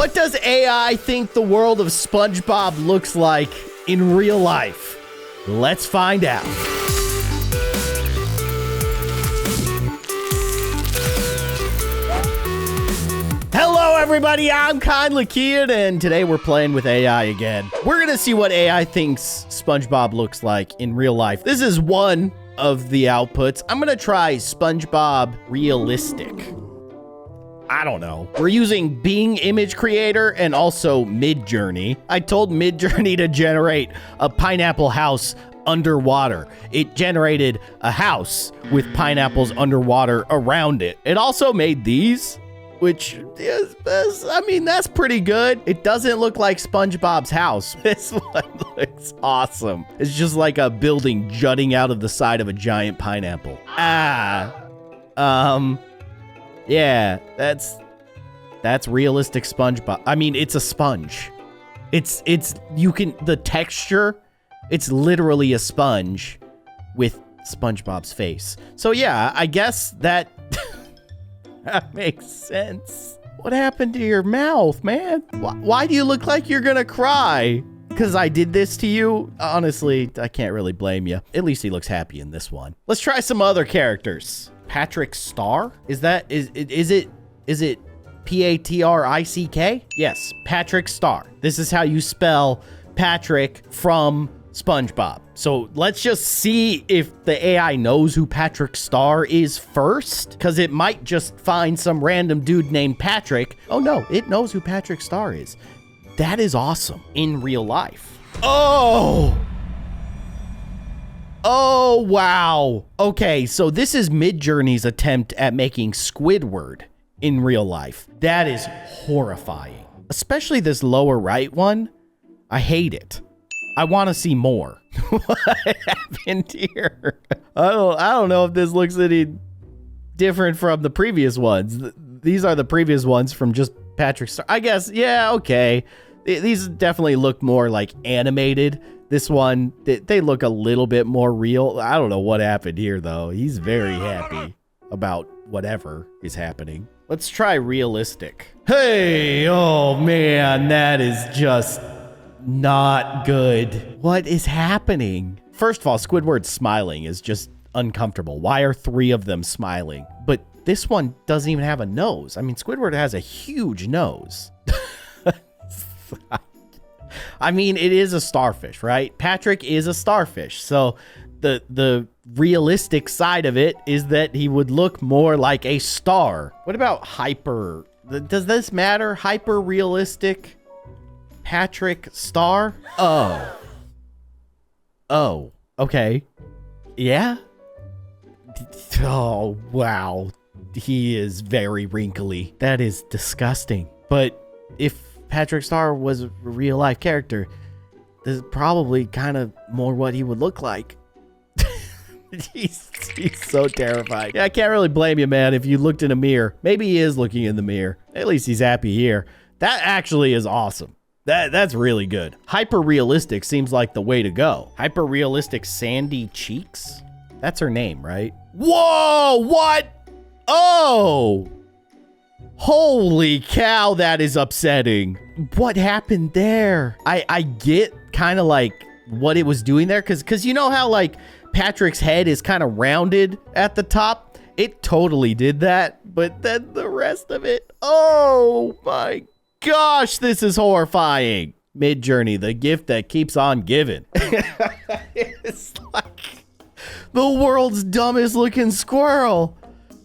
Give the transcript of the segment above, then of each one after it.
What does AI think the world of SpongeBob looks like in real life? Let's find out. Hello, everybody. I'm Keyin, and today we're playing with AI again. We're going to see what AI thinks SpongeBob looks like in real life. This is one of the outputs. I'm going to try SpongeBob Realistic. I don't know. We're using Bing Image Creator and also Midjourney. I told Midjourney to generate a pineapple house underwater. It generated a house with pineapples underwater around it. It also made these, which is, I mean, that's pretty good. It doesn't look like SpongeBob's house. This one looks awesome. It's just like a building jutting out of the side of a giant pineapple. Yeah, that's realistic SpongeBob. I mean, it's a sponge. The texture, it's literally a sponge with SpongeBob's face. So yeah, I guess that makes sense. What happened to your mouth, man? Why do you look like you're gonna cry? Because I did this to you? Honestly, I can't really blame you. At least he looks happy in this one. Let's try some other characters. Patrick Star? Is it Patrick? Yes, Patrick Star. This is how you spell Patrick from SpongeBob. So let's just see if the AI knows who Patrick Star is first, because it might just find some random dude named Patrick. Oh no, it knows who Patrick Star is. That is awesome in real life. Oh, wow. Okay, so this is Midjourney's attempt at making Squidward in real life. That is horrifying. Especially this lower right one. I hate it. I want to see more. What happened here? I don't know if this looks any different from the previous ones. These are the previous ones from just Patrick Star. I guess, yeah, okay. These definitely look more like animated. This one, they look a little bit more real. I don't know what happened here, though. He's very happy about whatever is happening. Let's try realistic. Hey, oh man, that is just not good. What is happening? First of all, Squidward's smiling is just uncomfortable. Why are three of them smiling? But this one doesn't even have a nose. I mean, Squidward has a huge nose. I mean, it is a starfish, right? Patrick is a starfish. So the realistic side of it is that he would look more like a star. What about hyper? Does this matter? Hyper realistic Patrick Star? Oh, okay. Yeah. Oh, wow. He is very wrinkly. That is disgusting. But if Patrick Star was a real life character, this is probably kind of more what he would look like. he's so terrified. Yeah, I can't really blame you, man, if you looked in a mirror. Maybe he is looking in the mirror. At least he's happy here. That actually is awesome. That's really good. Hyper realistic seems like the way to go. Hyper realistic Sandy Cheeks? That's her name, right? Whoa, what? Oh! Holy cow, that is upsetting. What happened there? I get kind of like what it was doing there, because you know how like Patrick's head is kind of rounded at the top? It totally did that, but then the rest of it, oh my gosh, this is horrifying. Midjourney, the gift that keeps on giving. It's like the world's dumbest looking squirrel.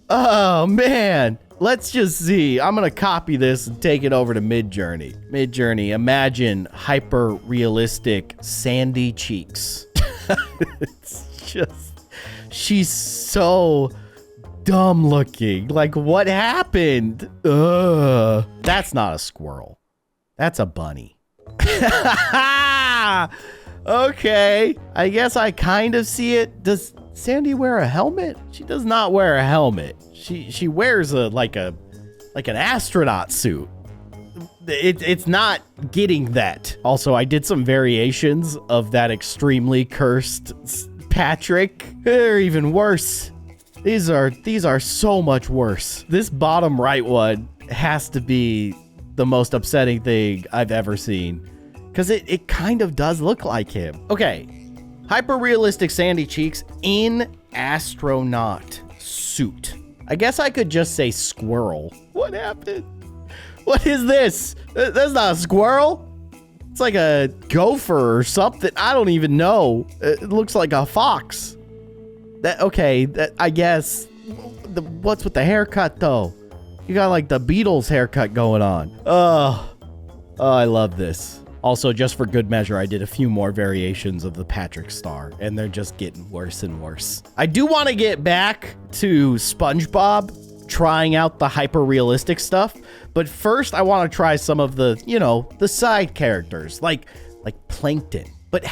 Oh man. Let's just see. I'm going to copy this and take it over to Midjourney. Midjourney, imagine hyper-realistic Sandy Cheeks. It's just, she's so dumb looking. Like, what happened? Ugh. That's not a squirrel. That's a bunny. Okay. I guess I kind of see it. Does Sandy wear a helmet? She does not wear a helmet. She wears like an astronaut suit. It's not getting that. Also, I did some variations of that extremely cursed Patrick. They're even worse. These are so much worse. This bottom right one has to be the most upsetting thing I've ever seen. Because it kind of does look like him. Okay. Hyper-realistic Sandy Cheeks in astronaut suit. I guess I could just say squirrel. What happened? What is this? That's not a squirrel. It's like a gopher or something. I don't even know. It looks like a fox. I guess. What's with the haircut though? You got like the Beatles haircut going on. Oh, I love this. Also, just for good measure, I did a few more variations of the Patrick Star, and they're just getting worse and worse. I do want to get back to SpongeBob trying out the hyper-realistic stuff, but first I want to try some of the, the side characters, like Plankton. But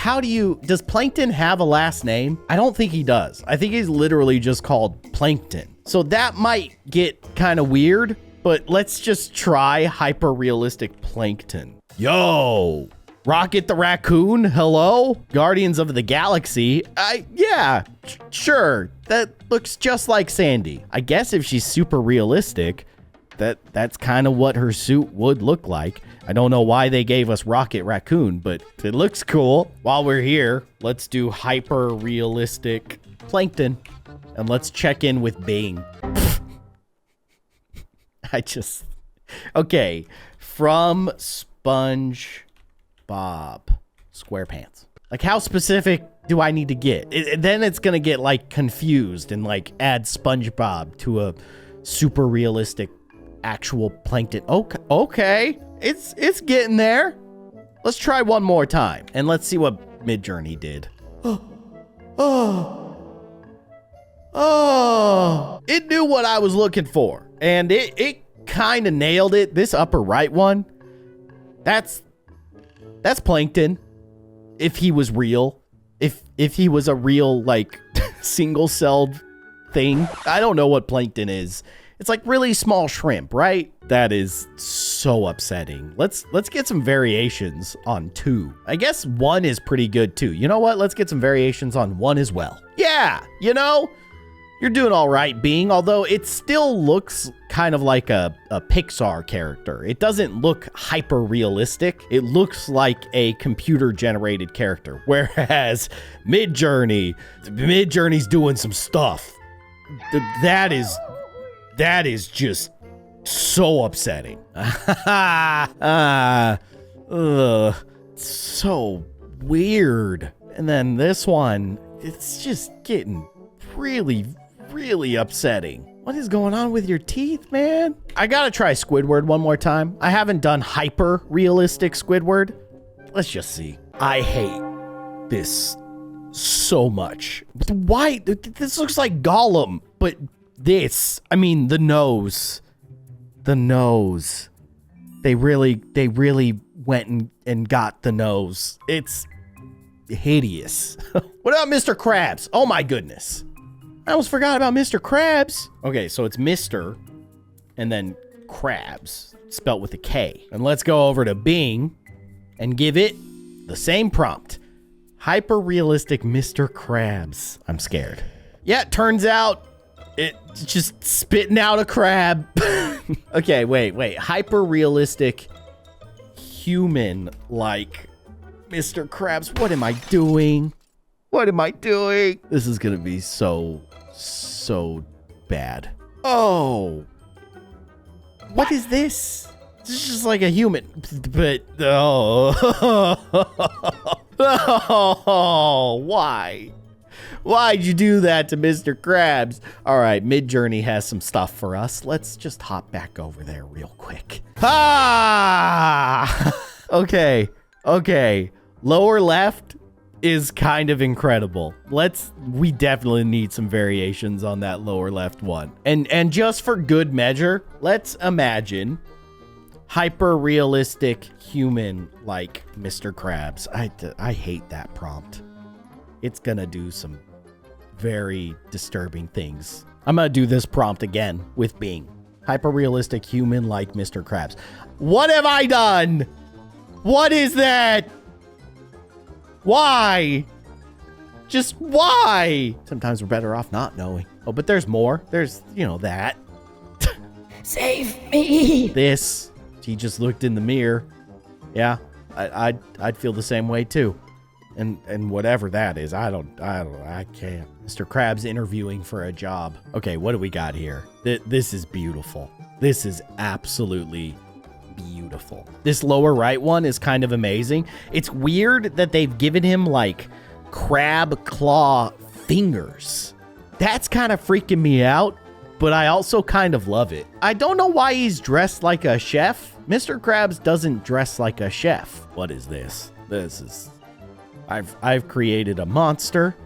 does Plankton have a last name? I don't think he does. I think he's literally just called Plankton. So that might get kind of weird, but let's just try hyper-realistic Plankton. Yo, Rocket the Raccoon, hello? Guardians of the Galaxy, yeah, sure. That looks just like Sandy. I guess if she's super realistic, that's kind of what her suit would look like. I don't know why they gave us Rocket Raccoon, but it looks cool. While we're here, let's do hyper-realistic Plankton, and let's check in with Bing. Okay, from SpongeBob SquarePants. Like, how specific do I need to get? Then it's gonna get like confused and like add SpongeBob to a super realistic actual Plankton. Okay, it's getting there. Let's try one more time and let's see what Midjourney did. It knew what I was looking for, and it kind of nailed it. This upper right one, that's Plankton. If he was real, if he was a real like single-celled thing. I don't know what Plankton is. It's like really small shrimp, right? That is so upsetting. Let's get some variations on 2. I guess 1 is pretty good too. You know what? Let's get some variations on 1 as well. Yeah, you're doing all right, Bing, although it still looks kind of like a Pixar character. It doesn't look hyper realistic. It looks like a computer generated character. Whereas Midjourney's doing some stuff. That is just so upsetting. So weird. And then this one, it's just getting really, really upsetting. What is going on with your teeth, man? I gotta try Squidward one more time. I haven't done hyper realistic Squidward. Let's just see. I hate this so much. Why? This looks like Gollum, but the nose. The nose. They really went and got the nose. It's hideous. What about Mr. Krabs? Oh my goodness. I almost forgot about Mr. Krabs. Okay, so it's Mr. and then Krabs, spelt with a K. And let's go over to Bing and give it the same prompt. Hyper-realistic Mr. Krabs. I'm scared. Yeah, it turns out it's just spitting out a crab. Okay, wait. Hyper-realistic human-like Mr. Krabs. What am I doing? This is gonna be so bad. Oh. What is this? This is just like a human. But, why? Why'd you do that to Mr. Krabs? All right, Midjourney has some stuff for us. Let's just hop back over there real quick. Okay. Lower left is kind of incredible. We definitely need some variations on that lower left one. And just for good measure, let's imagine hyper-realistic human like Mr. Krabs. I hate that prompt. It's gonna do some very disturbing things. I'm gonna do this prompt again with Bing. Hyper-realistic human like Mr. Krabs. What have I done? What is that? Why? Just why? Sometimes we're better off not knowing. Oh, but there's more. There's, that. Save me! This he just looked in the mirror. Yeah, I'd feel the same way too. And whatever that is, I can't. Mr. Krabs interviewing for a job. Okay, what do we got here? This is beautiful. This is absolutely beautiful. This lower right one is kind of amazing. It's weird that they've given him like crab claw fingers. That's kind of freaking me out, but I also kind of love it. I don't know why he's dressed like a chef. Mr. Krabs doesn't dress like a chef. What is this? This is... I've created a monster.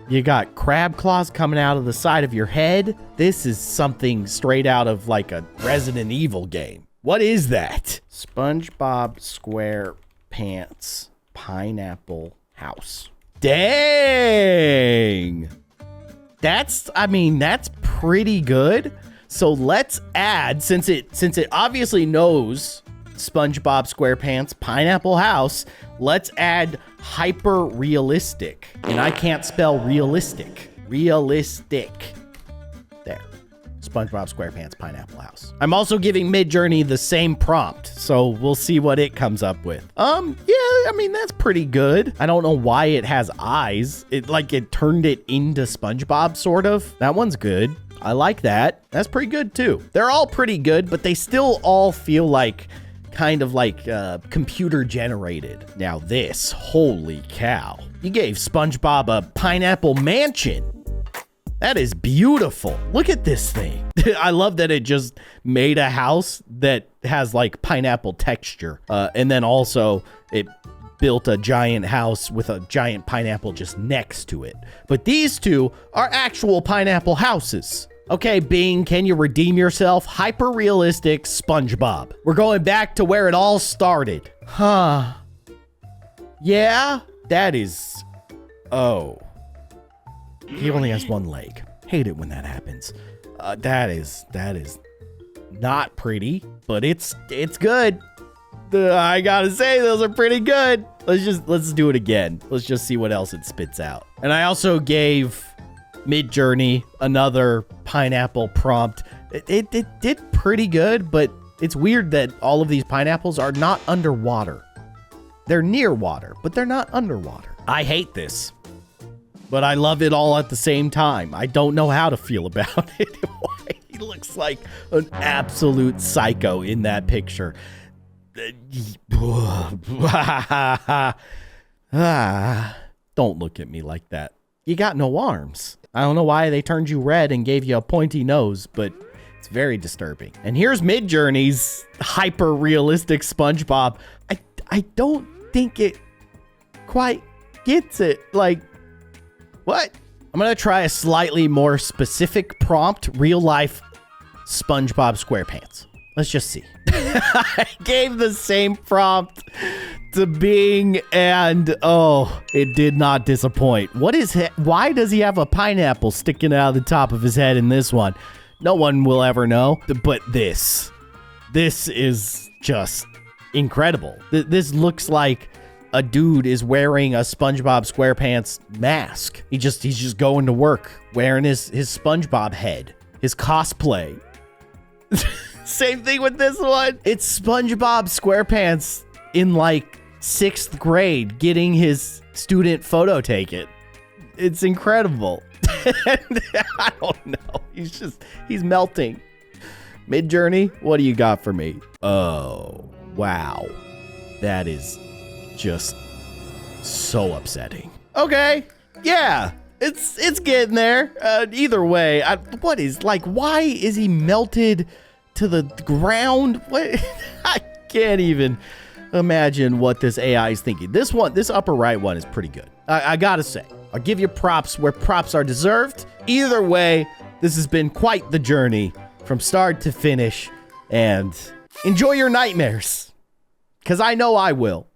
You got crab claws coming out of the side of your head. This is something straight out of like a Resident Evil game. What is that? SpongeBob SquarePants Pineapple House. Dang. That's pretty good. So let's add, since it obviously knows SpongeBob SquarePants Pineapple House, let's add hyper realistic. And I can't spell realistic. Realistic. There. SpongeBob SquarePants Pineapple House. I'm also giving Midjourney the same prompt, so we'll see what it comes up with. Yeah, I mean, that's pretty good. I don't know why it has eyes. It turned it into SpongeBob, sort of. That one's good. I like that. That's pretty good too. They're all pretty good, but they still all feel like kind of like computer generated. Now this, holy cow. You gave SpongeBob a pineapple mansion. That is beautiful. Look at this thing. I love that it just made a house that has like pineapple texture. And then also it built a giant house with a giant pineapple just next to it. But these two are actual pineapple houses. Okay, Bing, can you redeem yourself? Hyper-realistic SpongeBob. We're going back to where it all started. Huh. Yeah, that is... Oh. He only has one leg. Hate it when that happens. That is not pretty, but it's good. I gotta say, those are pretty good. Let's do it again. Let's just see what else it spits out. And I also gave Midjourney another pineapple prompt. It did pretty good, but it's weird that all of these pineapples are not underwater. They're near water, but they're not underwater. I hate this, but I love it all at the same time. I don't know how to feel about it. He looks like an absolute psycho in that picture. Don't look at me like that. You got no arms. I don't know why they turned you red and gave you a pointy nose, but it's very disturbing. And here's Midjourney's hyper-realistic SpongeBob. I don't think it quite gets it. Like, what? I'm going to try a slightly more specific prompt, real-life SpongeBob SquarePants. Let's just see. I gave the same prompt to Bing, and oh, it did not disappoint. Why does he have a pineapple sticking out of the top of his head in this one? No one will ever know, but this is just incredible. This looks like a dude is wearing a SpongeBob SquarePants mask. He's just going to work wearing his SpongeBob head, his cosplay. Same thing with this one. It's SpongeBob SquarePants in like 6th grade getting his student photo taken. It's incredible. I don't know. He's melting. Midjourney, what do you got for me? Oh, wow. That is just so upsetting. Okay. Yeah. It's getting there. Either way, why is he melted to the ground? What? I can't even imagine what this AI is thinking. This upper right one is pretty good. I gotta say, I'll give you props where props are deserved. Either way, this has been quite the journey from start to finish, and enjoy your nightmares, because I know I will.